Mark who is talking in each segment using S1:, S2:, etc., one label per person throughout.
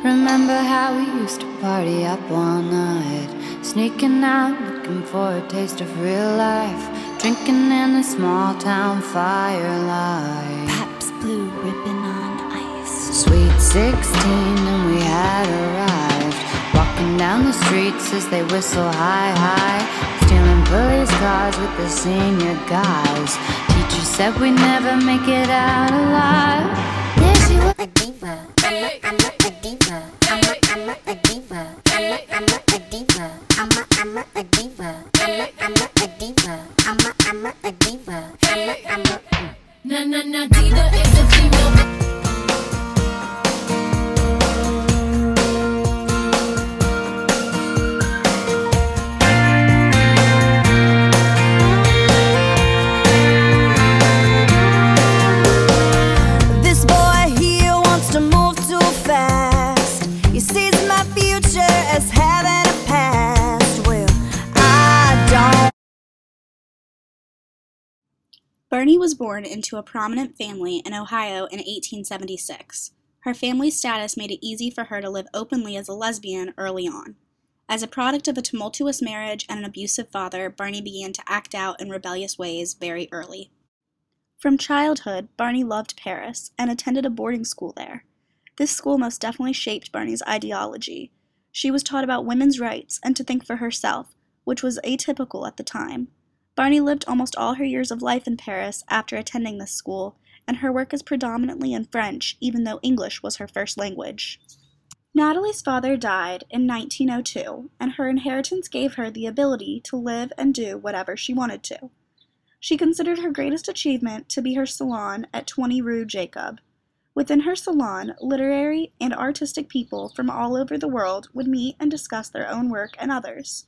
S1: Remember how we used to party up all night, sneaking out, looking for a taste of real life, drinking in the small town firelight.
S2: Pabst Blue Ribbon on ice.
S1: Sweet 16 and we had arrived, walking down the streets as they whistle high, high, stealing police cars with the senior guys. Teacher said we'd never make it out alive.
S2: There she was, a diva. I'm a diva. I'm a diva. I'm a diva. I'm a diva. I'm a diva. I'm a diva. Na diva is a female.
S3: Barney was born into a prominent family in Ohio in 1876. Her family's status made it easy for her to live openly as a lesbian early on. As a product of a tumultuous marriage and an abusive father, Barney began to act out in rebellious ways very early. From childhood, Barney loved Paris and attended a boarding school there. This school most definitely shaped Barney's ideology. She was taught about women's rights and to think for herself, which was atypical at the time. Barney lived almost all her years of life in Paris after attending this school, and her work is predominantly in French, even though English was her first language. Natalie's father died in 1902, and her inheritance gave her the ability to live and do whatever she wanted to. She considered her greatest achievement to be her salon at 20 Rue Jacob. Within her salon, literary and artistic people from all over the world would meet and discuss their own work and others.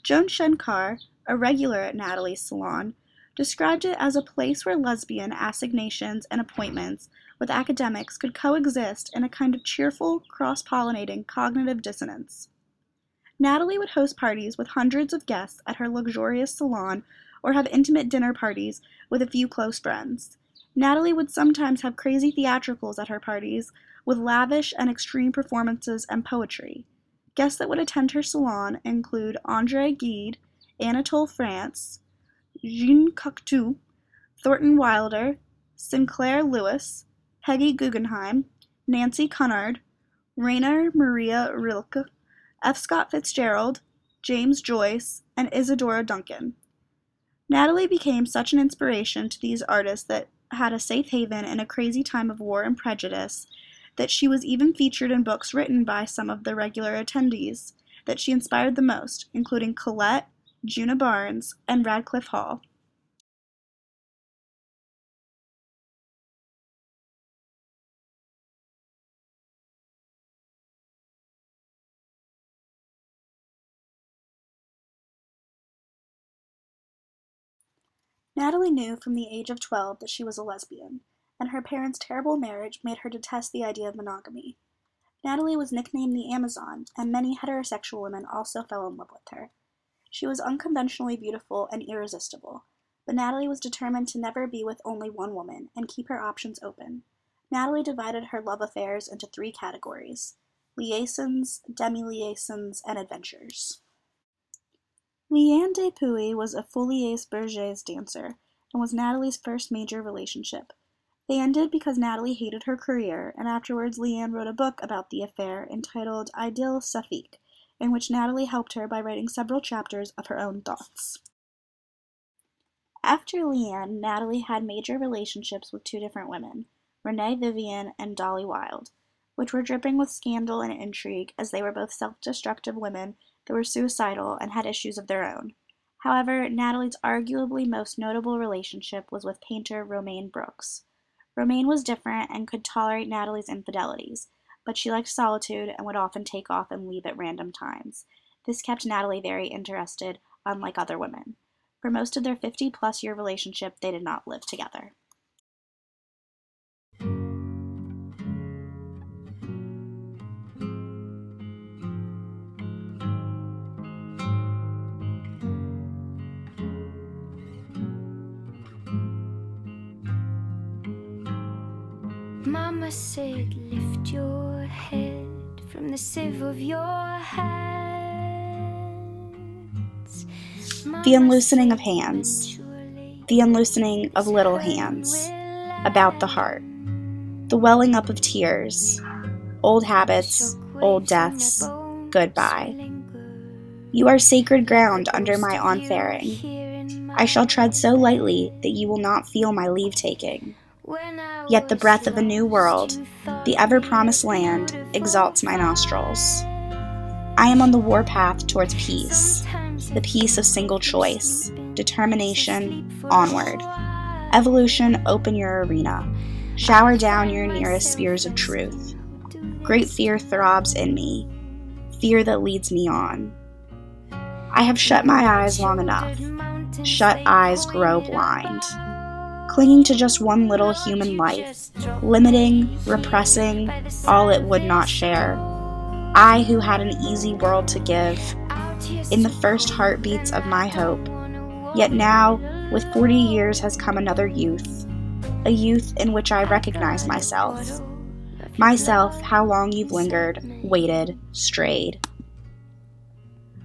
S3: Joan Shenkar, a regular at Natalie's salon, described it as a place where lesbian assignations and appointments with academics could coexist in a kind of cheerful, cross-pollinating cognitive dissonance. Natalie would host parties with hundreds of guests at her luxurious salon or have intimate dinner parties with a few close friends. Natalie would sometimes have crazy theatricals at her parties with lavish and extreme performances and poetry. Guests that would attend her salon include André Gide, Anatole France, Jean Cocteau, Thornton Wilder, Sinclair Lewis, Peggy Guggenheim, Nancy Cunard, Rainer Maria Rilke, F. Scott Fitzgerald, James Joyce, and Isadora Duncan. Natalie became such an inspiration to these artists that had a safe haven in a crazy time of war and prejudice that she was even featured in books written by some of the regular attendees that she inspired the most, including Colette, Juna Barnes, and Radcliffe Hall. Natalie knew from the age of 12 that she was a lesbian, and her parents' terrible marriage made her detest the idea of monogamy. Natalie was nicknamed the Amazon, and many heterosexual women also fell in love with her. She was unconventionally beautiful and irresistible, but Natalie was determined to never be with only one woman and keep her options open. Natalie divided her love affairs into 3 categories: liaisons, demi-liaisons, and adventures. Leanne Dupuy was a Folies Bergers dancer and was Natalie's first major relationship. They ended because Natalie hated her career, and afterwards Leanne wrote a book about the affair entitled Idylle Saphique, in which Natalie helped her by writing several chapters of her own thoughts. After Leanne, Natalie had major relationships with 2 different women, Renee Vivian and Dolly Wilde, which were dripping with scandal and intrigue as they were both self-destructive women that were suicidal and had issues of their own. However, Natalie's arguably most notable relationship was with painter Romaine Brooks. Romaine was different and could tolerate Natalie's infidelities, but she liked solitude and would often take off and leave at random times. This kept Natalie very interested, unlike other women. For most of their 50-plus-year relationship, they did not live together.
S4: Mama said, lift your head,
S1: from the sieve of your hands.
S3: The unloosening of hands, the unloosening of little hands, about the heart, the welling up of tears, old habits, old deaths, goodbye. You are sacred ground under my onfaring. I shall tread so lightly that you will not feel my leave-taking. Yet the breath of a new world, the ever-promised land, exalts my nostrils. I am on the warpath towards peace, the peace of single choice, determination, onward. Evolution, open your arena. Shower down your nearest spears of truth. Great fear throbs in me, fear that leads me on. I have shut my eyes long enough. Shut eyes grow blind. Clinging to just one little human life, limiting, repressing all it would not share. I who had an easy world to give, in the first heartbeats of my hope. Yet now, with 40 years has come another youth, a youth in which I recognize myself. Myself, how long you've lingered, waited, strayed.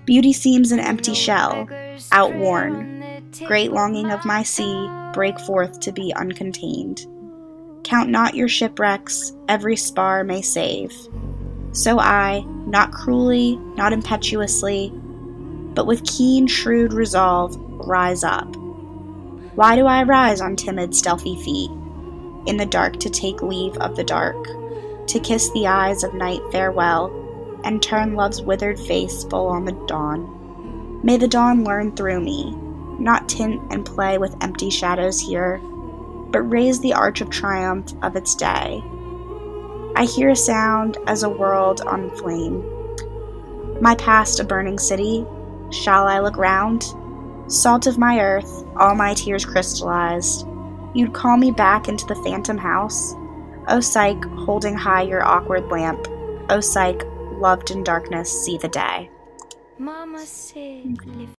S3: Beauty seems an empty shell, outworn. Great longing of my sea, break forth to be uncontained. Count not your shipwrecks, every spar may save. So I, not cruelly, not impetuously, but with keen, shrewd resolve, rise up. Why do I rise on timid, stealthy feet, in the dark to take leave of the dark, to kiss the eyes of night farewell, and turn love's withered face full on the dawn? May the dawn learn through me, not tint and play with empty shadows here, but raise the arch of triumph of its day. I hear a sound as a world on flame. My past a burning city, shall I look round? Salt of my earth, all my tears crystallized. You'd call me back into the phantom house? O Psyche, holding high your awkward lamp. O Psyche, loved in darkness, see the day.
S1: Mama said, Clifford.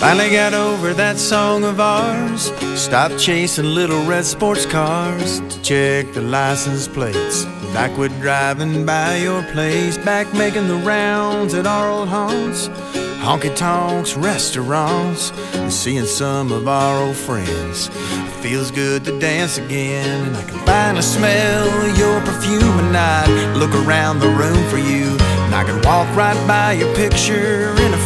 S4: Finally got over that song of ours. Stopped chasing little red sports cars to check the license plates. Back with driving by your place. Back making the rounds at our old haunts, honky-tonks, restaurants, and seeing some of our old friends. Feels good to dance again, and I can finally smell your perfume at night. Look around the room for you, and I can walk right by your picture in a